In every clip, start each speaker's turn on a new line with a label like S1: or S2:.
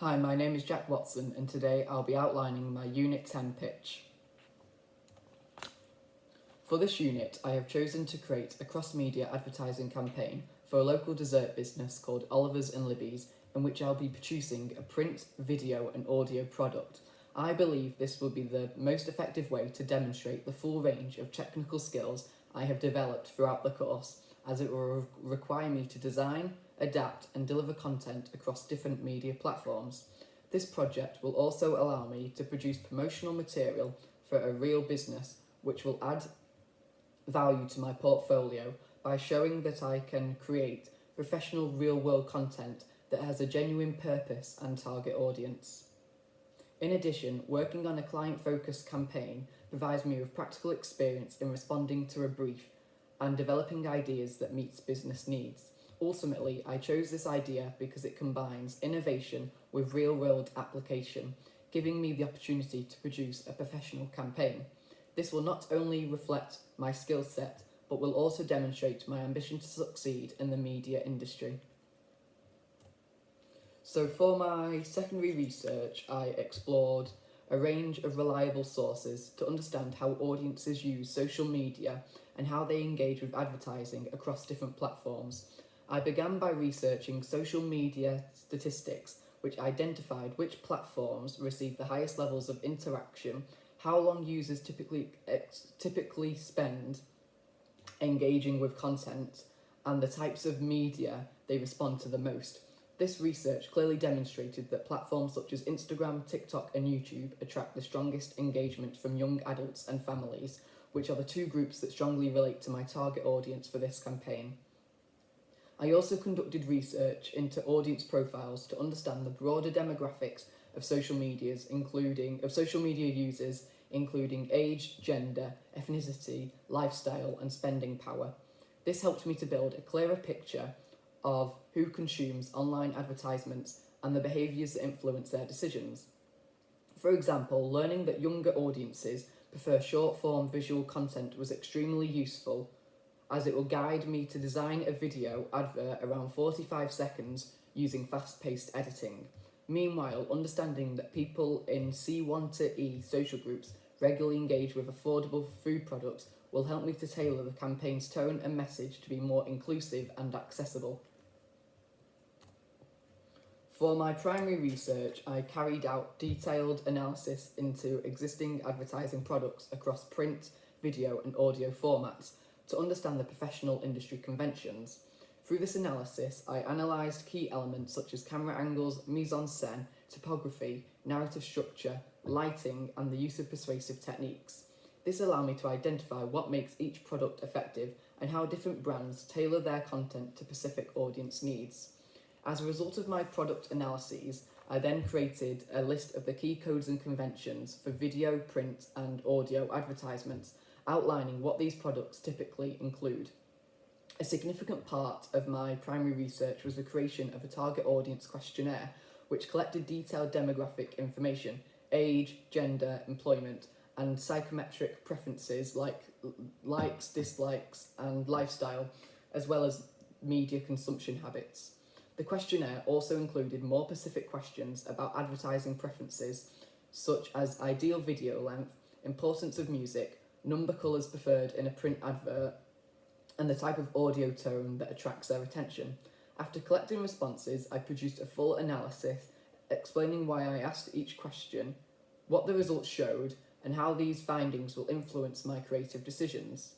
S1: Hi, my name is Jack Watson and today I'll be outlining my Unit 10 pitch. For this unit, I have chosen to create a cross-media advertising campaign for a local dessert business called Oliver's and Libby's, in which I'll be producing a print, video and audio product. I believe this will be the most effective way to demonstrate the full range of technical skills I have developed throughout the course, as it will require me to design, adapt and deliver content across different media platforms. This project will also allow me to produce promotional material for a real business, which will add value to my portfolio by showing that I can create professional real-world content that has a genuine purpose and target audience. In addition, working on a client-focused campaign provides me with practical experience in responding to a brief and developing ideas that meets business needs. Ultimately, I chose this idea because it combines innovation with real-world application, giving me the opportunity to produce a professional campaign. This will not only reflect my skill set, but will also demonstrate my ambition to succeed in the media industry. So for my secondary research, I explored a range of reliable sources to understand how audiences use social media and how they engage with advertising across different platforms. I began by researching social media statistics, which identified which platforms receive the highest levels of interaction, how long users typically spend engaging with content, and the types of media they respond to the most. This research clearly demonstrated that platforms such as Instagram, TikTok and YouTube attract the strongest engagement from young adults and families, which are the two groups that strongly relate to my target audience for this campaign. I also conducted research into audience profiles to understand the broader demographics of social media users, including age, gender, ethnicity, lifestyle and spending power. This helped me to build a clearer picture of who consumes online advertisements and the behaviours that influence their decisions. For example, learning that younger audiences prefer short-form visual content was extremely useful, as it will guide me to design a video advert around 45 seconds using fast-paced editing. Meanwhile, understanding that people in C1 to E social groups regularly engage with affordable food products will help me to tailor the campaign's tone and message to be more inclusive and accessible. For my primary research, I carried out detailed analysis into existing advertising products across print, video and audio formats to understand the professional industry conventions. Through this analysis, I analysed key elements such as camera angles, mise-en-scène, typography, narrative structure, lighting and the use of persuasive techniques. This allowed me to identify what makes each product effective and how different brands tailor their content to specific audience needs. As a result of my product analyses, I then created a list of the key codes and conventions for video, print and audio advertisements, outlining what these products typically include. A significant part of my primary research was the creation of a target audience questionnaire, which collected detailed demographic information, age, gender, employment, and psychometric preferences like likes, dislikes, and lifestyle, as well as media consumption habits. The questionnaire also included more specific questions about advertising preferences, such as ideal video length, importance of music, number colours preferred in a print advert, and the type of audio tone that attracts their attention. After collecting responses, I produced a full analysis explaining why I asked each question, what the results showed, and how these findings will influence my creative decisions.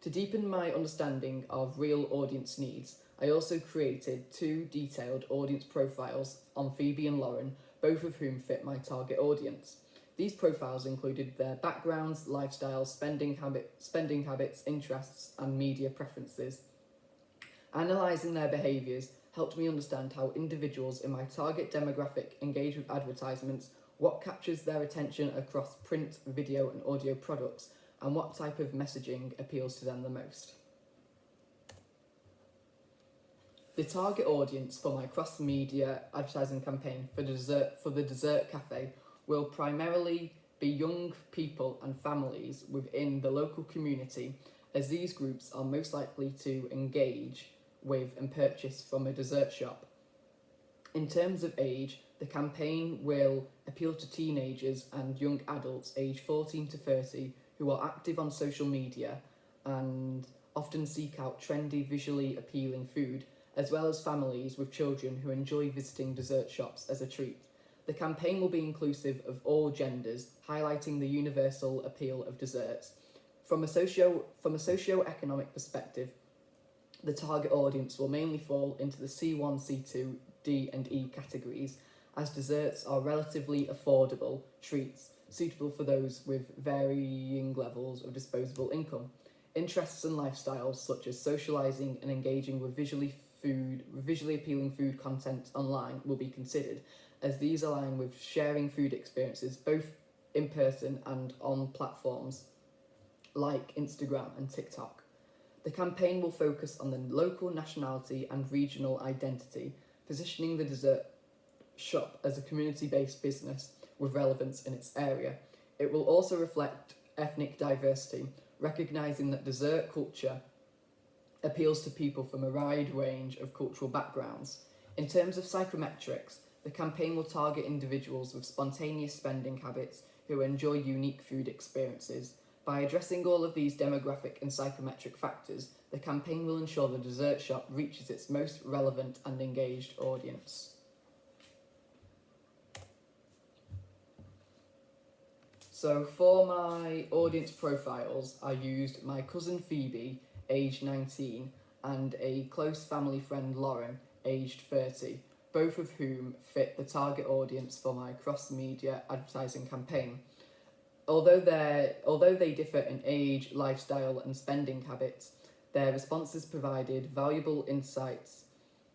S1: To deepen my understanding of real audience needs, I also created 2 detailed audience profiles on Phoebe and Lauren, both of whom fit my target audience. These profiles included their backgrounds, lifestyles, spending habits, interests, and media preferences. Analysing their behaviours helped me understand how individuals in my target demographic engage with advertisements, what captures their attention across print, video, and audio products, and what type of messaging appeals to them the most. The target audience for my cross-media advertising campaign for the dessert cafe will primarily be young people and families within the local community, as these groups are most likely to engage with and purchase from a dessert shop. In terms of age, the campaign will appeal to teenagers and young adults aged 14 to 30 who are active on social media and often seek out trendy, visually appealing food, as well as families with children who enjoy visiting dessert shops as a treat. The campaign will be inclusive of all genders, highlighting the universal appeal of desserts. From a socio-economic perspective, the target audience will mainly fall into the C1, C2, D and E categories, as desserts are relatively affordable treats suitable for those with varying levels of disposable income. Interests and lifestyles such as socialising and engaging with visually appealing food content online will be considered, as these align with sharing food experiences both in person and on platforms like Instagram and TikTok. The campaign will focus on the local nationality and regional identity, positioning the dessert shop as a community-based business with relevance in its area. It will also reflect ethnic diversity, recognising that dessert culture appeals to people from a wide range of cultural backgrounds. In terms of psychometrics, the campaign will target individuals with spontaneous spending habits who enjoy unique food experiences. By addressing all of these demographic and psychometric factors, the campaign will ensure the dessert shop reaches its most relevant and engaged audience. So for my audience profiles, I used my cousin Phoebe, aged 19, and a close family friend Lauren, aged 30, both of whom fit the target audience for my cross-media advertising campaign. Although they differ in age, lifestyle and spending habits, their responses provided valuable insights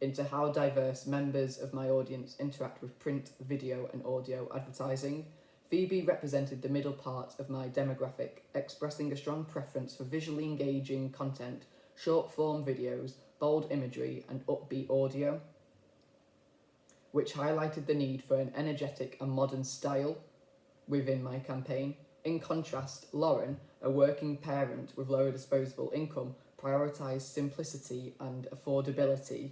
S1: into how diverse members of my audience interact with print, video and audio advertising. Phoebe represented the middle part of my demographic, expressing a strong preference for visually engaging content, short-form videos, bold imagery and upbeat audio, which highlighted the need for an energetic and modern style within my campaign. In contrast, Lauren, a working parent with lower disposable income, prioritised simplicity and affordability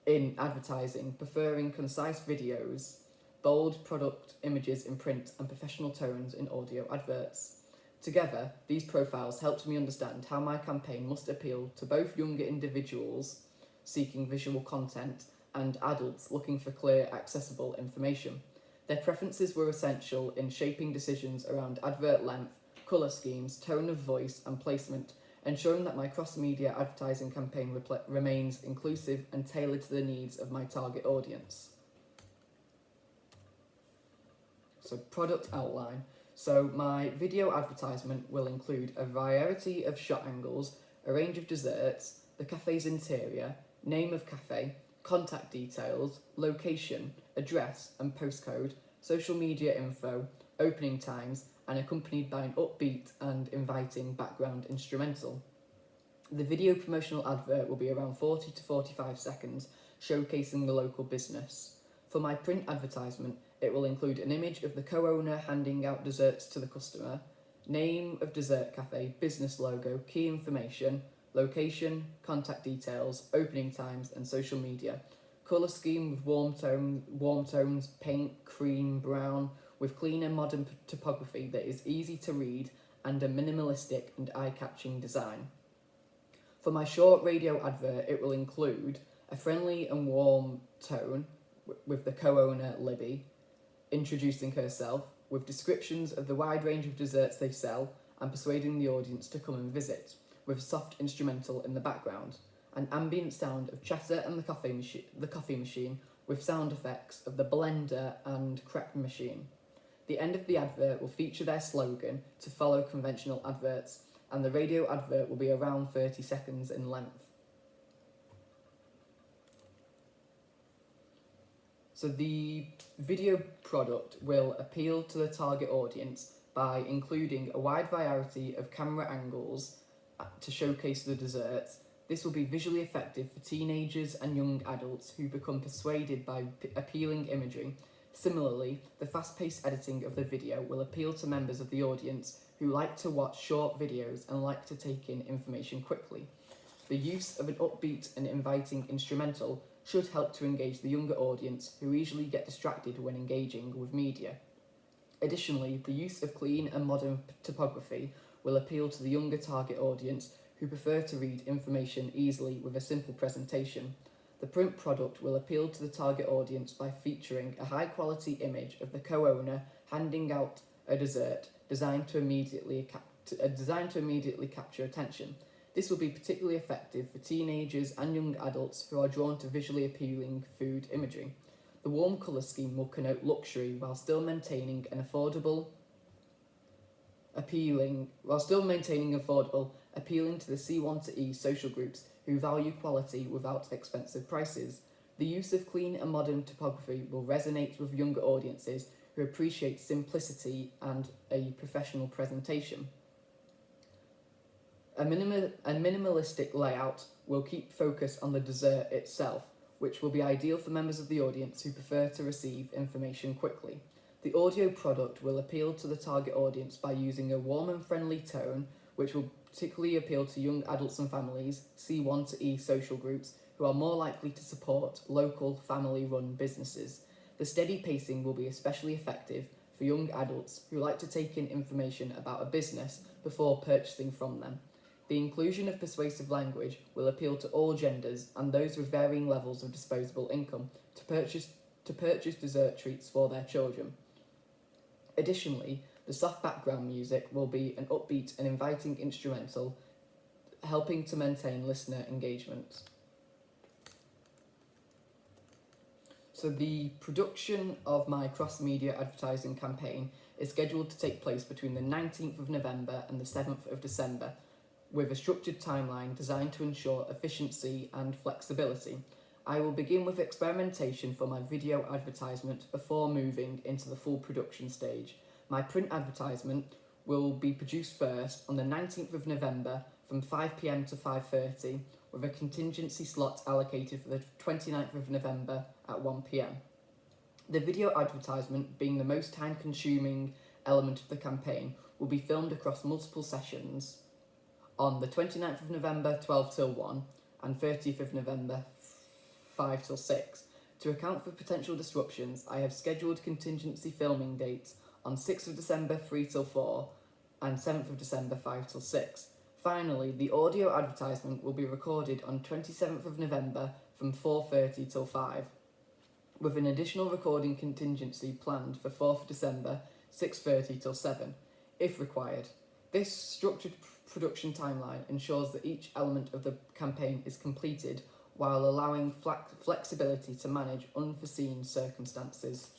S1: in advertising, preferring concise videos, bold product images in print and professional tones in audio adverts. Together, these profiles helped me understand how my campaign must appeal to both younger individuals seeking visual content and adults looking for clear, accessible information. Their preferences were essential in shaping decisions around advert length, colour schemes, tone of voice and placement, ensuring that my cross-media advertising campaign remains inclusive and tailored to the needs of my target audience. So product outline. So my video advertisement will include a variety of shot angles, a range of desserts, the cafe's interior, name of cafe, contact details, location, address and postcode, social media info, opening times, and accompanied by an upbeat and inviting background instrumental. The video promotional advert will be around 40 to 45 seconds, showcasing the local business. For my print advertisement, it will include an image of the co-owner handing out desserts to the customer, name of dessert cafe, business logo, key information, location, contact details, opening times and social media. Colour scheme with warm tones, pink, cream, brown, with clean and modern typography that is easy to read and a minimalistic and eye-catching design. For my short radio advert, it will include a friendly and warm tone with the co-owner Libby introducing herself, with descriptions of the wide range of desserts they sell and persuading the audience to come and visit, with a soft instrumental in the background, an ambient sound of chatter and the coffee machine with sound effects of the blender and crepe machine. The end of the advert will feature their slogan to follow conventional adverts, and the radio advert will be around 30 seconds in length. So the video product will appeal to the target audience by including a wide variety of camera angles to showcase the desserts. This will be visually effective for teenagers and young adults who become persuaded by appealing imagery. Similarly, the fast-paced editing of the video will appeal to members of the audience who like to watch short videos and like to take in information quickly. The use of an upbeat and inviting instrumental should help to engage the younger audience who easily get distracted when engaging with media. Additionally, the use of clean and modern typography will appeal to the younger target audience who prefer to read information easily with a simple presentation. The print product will appeal to the target audience by featuring a high-quality image of the co-owner handing out a dessert designed to immediately capture attention. This will be particularly effective for teenagers and young adults who are drawn to visually appealing food imagery. The warm colour scheme will connote luxury while still maintaining appealing to the C1 to E social groups who value quality without expensive prices. The use of clean and modern typography will resonate with younger audiences who appreciate simplicity and a professional presentation. A minimalistic layout will keep focus on the dessert itself, which will be ideal for members of the audience who prefer to receive information quickly. The audio product will appeal to the target audience by using a warm and friendly tone, which will particularly appeal to young adults and families, C1 to E social groups, who are more likely to support local family-run businesses. The steady pacing will be especially effective for young adults who like to take in information about a business before purchasing from them. The inclusion of persuasive language will appeal to all genders and those with varying levels of disposable income to purchase dessert treats for their children. Additionally, the soft background music will be an upbeat and inviting instrumental, helping to maintain listener engagement. So the production of my cross-media advertising campaign is scheduled to take place between the 19th of November and the 7th of December, with a structured timeline designed to ensure efficiency and flexibility. I will begin with experimentation for my video advertisement before moving into the full production stage. My print advertisement will be produced first on the 19th of November from 5 p.m. to 5:30, with a contingency slot allocated for the 29th of November at 1 p.m. The video advertisement, being the most time-consuming element of the campaign, will be filmed across multiple sessions on the 29th of November 12 till 1 and 30th of November 5 till 6. To account for potential disruptions, I have scheduled contingency filming dates on 6th of December 3 till 4 and 7th of December 5 till 6. Finally, the audio advertisement will be recorded on 27th of November from 4:30 till 5, with an additional recording contingency planned for 4th of December 6:30 till 7, if required. This structured production timeline ensures that each element of the campaign is completed while allowing flexibility to manage unforeseen circumstances.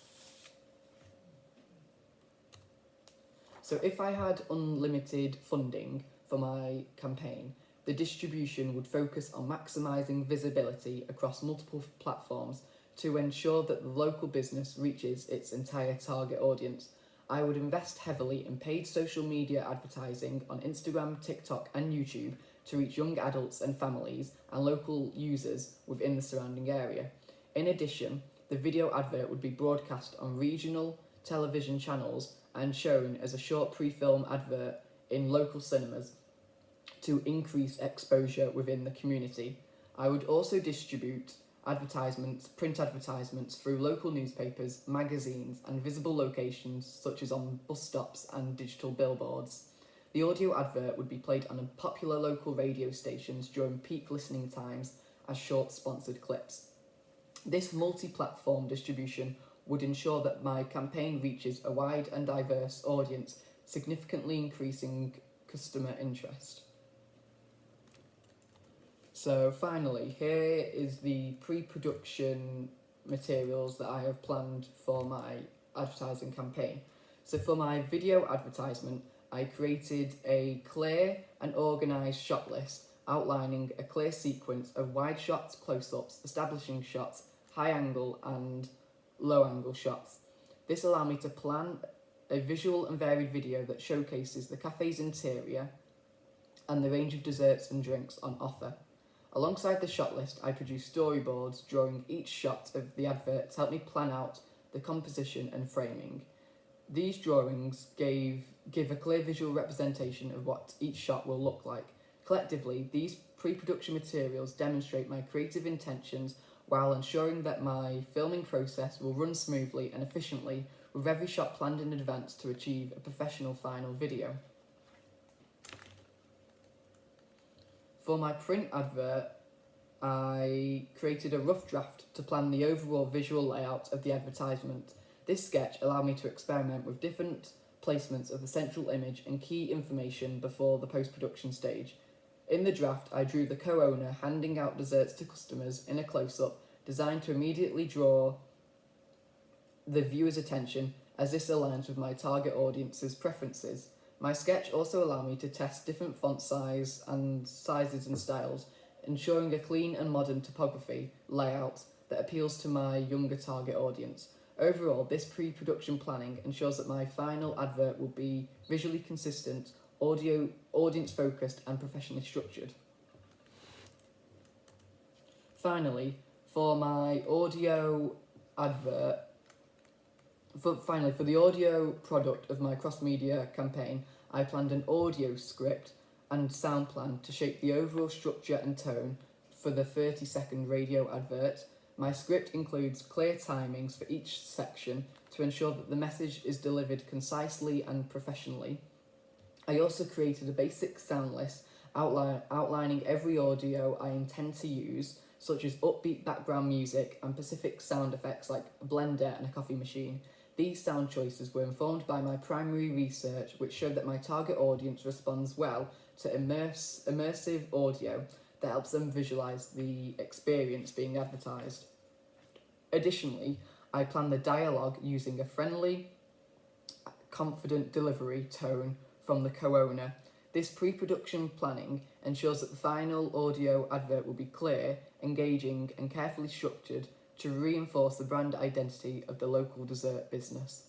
S1: So if I had unlimited funding for my campaign, the distribution would focus on maximising visibility across multiple platforms to ensure that the local business reaches its entire target audience. I would invest heavily in paid social media advertising on Instagram, TikTok and YouTube to reach young adults and families and local users within the surrounding area. In addition, the video advert would be broadcast on regional television channels and shown as a short pre-film advert in local cinemas to increase exposure within the community. I would also distribute print advertisements through local newspapers, magazines and visible locations such as on bus stops and digital billboards. The audio advert would be played on popular local radio stations during peak listening times as short sponsored clips. This multi-platform distribution would ensure that my campaign reaches a wide and diverse audience, significantly increasing customer interest. So finally, here is the pre-production materials that I have planned for my advertising campaign. So for my video advertisement, I created a clear and organised shot list outlining a clear sequence of wide shots, close-ups, establishing shots, high angle and low angle shots. This allowed me to plan a visual and varied video that showcases the cafe's interior and the range of desserts and drinks on offer. Alongside the shot list, I produced storyboards drawing each shot of the advert to help me plan out the composition and framing. These drawings give a clear visual representation of what each shot will look like. Collectively, these pre-production materials demonstrate my creative intentions while ensuring that my filming process will run smoothly and efficiently, with every shot planned in advance to achieve a professional final video. For my print advert, I created a rough draft to plan the overall visual layout of the advertisement. This sketch allowed me to experiment with different placements of the central image and key information before the post-production stage. In the draft, I drew the co-owner handing out desserts to customers in a close-up, designed to immediately draw the viewer's attention, as this aligns with my target audience's preferences. My sketch also allowed me to test different font sizes and styles, ensuring a clean and modern typography layout that appeals to my younger target audience. Overall, this pre-production planning ensures that my final advert will be visually consistent, audience-focused and professionally structured. Finally, for the audio product of my cross-media campaign, I planned an audio script and sound plan to shape the overall structure and tone for the 30-second radio advert. My script includes clear timings for each section to ensure that the message is delivered concisely and professionally. I also created a basic sound list outlining every audio I intend to use, such as upbeat background music and specific sound effects like a blender and a coffee machine. These sound choices were informed by my primary research, which showed that my target audience responds well to immersive audio that helps them visualise the experience being advertised. Additionally, I planned the dialogue using a friendly, confident delivery tone from the co-owner. This pre-production planning ensures that the final audio advert will be clear, engaging and carefully structured to reinforce the brand identity of the local dessert business.